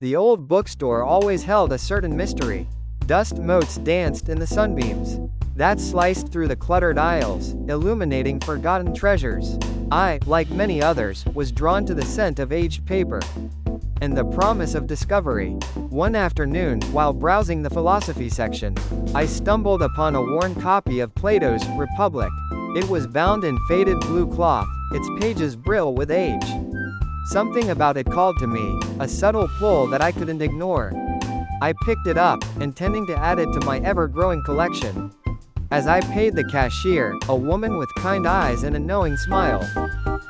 The old bookstore always held a certain mystery. Dust motes danced in the sunbeams that sliced through the cluttered aisles, illuminating forgotten treasures. I, like many others, was drawn to the scent of aged paper and the promise of discovery. One afternoon, while browsing the philosophy section, I stumbled upon a worn copy of Plato's Republic. It was bound in faded blue cloth, its pages brittle with age. Something about it called to me, a subtle pull that I couldn't ignore. I picked it up, intending to add it to my ever-growing collection. As I paid the cashier, a woman with kind eyes and a knowing smile,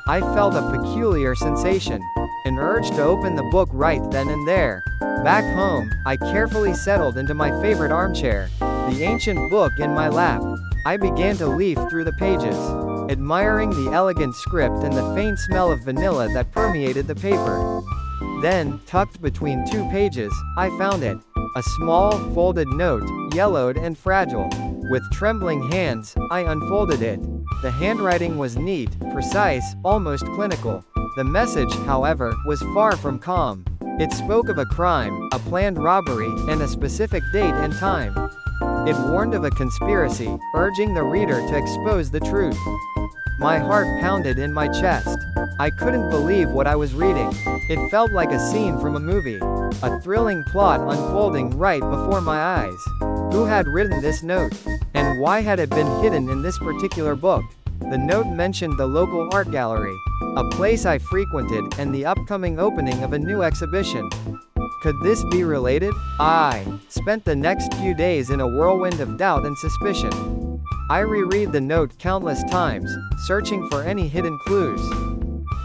I felt a peculiar sensation, an urge to open the book right then and there. Back home, I carefully settled into my favorite armchair, the ancient book in my lap. I began to leaf through the pages, admiring the elegant script and the faint smell of vanilla that permeated the paper. Then, tucked between two pages, I found it. A small, folded note, yellowed and fragile. With trembling hands, I unfolded it. The handwriting was neat, precise, almost clinical. The message, however, was far from calm. It spoke of a crime, a planned robbery, and a specific date and time. It warned of a conspiracy, urging the reader to expose the truth. My heart pounded in my chest. I couldn't believe what I was reading. It felt like a scene from a movie. A thrilling plot unfolding right before my eyes. Who had written this note? And why had it been hidden in this particular book? The note mentioned the local art gallery, a place I frequented, and the upcoming opening of a new exhibition. Could this be related? I spent the next few days in a whirlwind of doubt and suspicion. I reread the note countless times, searching for any hidden clues.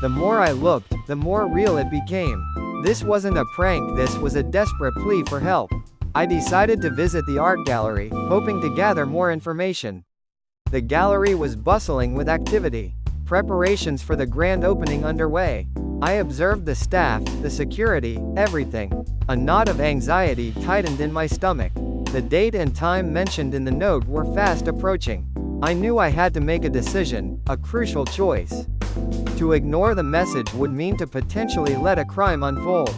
The more I looked, the more real it became. This wasn't a prank, this was a desperate plea for help. I decided to visit the art gallery, hoping to gather more information. The gallery was bustling with activity. Preparations for the grand opening underway. I observed the staff, the security, everything. A knot of anxiety tightened in my stomach. The date and time mentioned in the note were fast approaching. I knew I had to make a decision, a crucial choice. To ignore the message would mean to potentially let a crime unfold.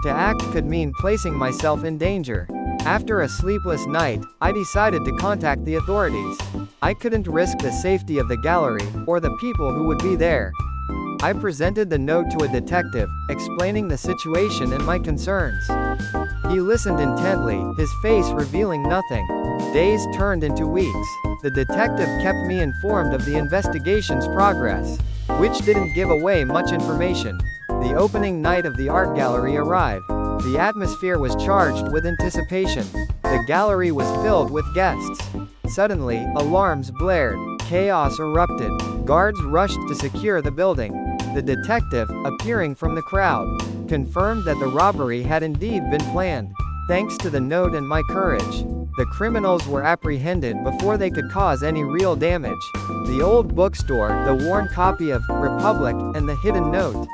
To act could mean placing myself in danger. After a sleepless night, I decided to contact the authorities. I couldn't risk the safety of the gallery, or the people who would be there. I presented the note to a detective, explaining the situation and my concerns. He listened intently, his face revealing nothing. Days turned into weeks. The detective kept me informed of the investigation's progress, which didn't give away much information. The opening night of the art gallery arrived. The atmosphere was charged with anticipation. The gallery was filled with guests. Suddenly, alarms blared. Chaos erupted. Guards rushed to secure the building. The detective, appearing from the crowd, confirmed that the robbery had indeed been planned. Thanks to the note and my courage, the criminals were apprehended before they could cause any real damage. The old bookstore, the worn copy of Republic, and the hidden note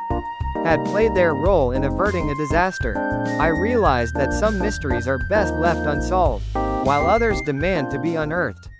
had played their role in averting a disaster. I realized that some mysteries are best left unsolved, while others demand to be unearthed.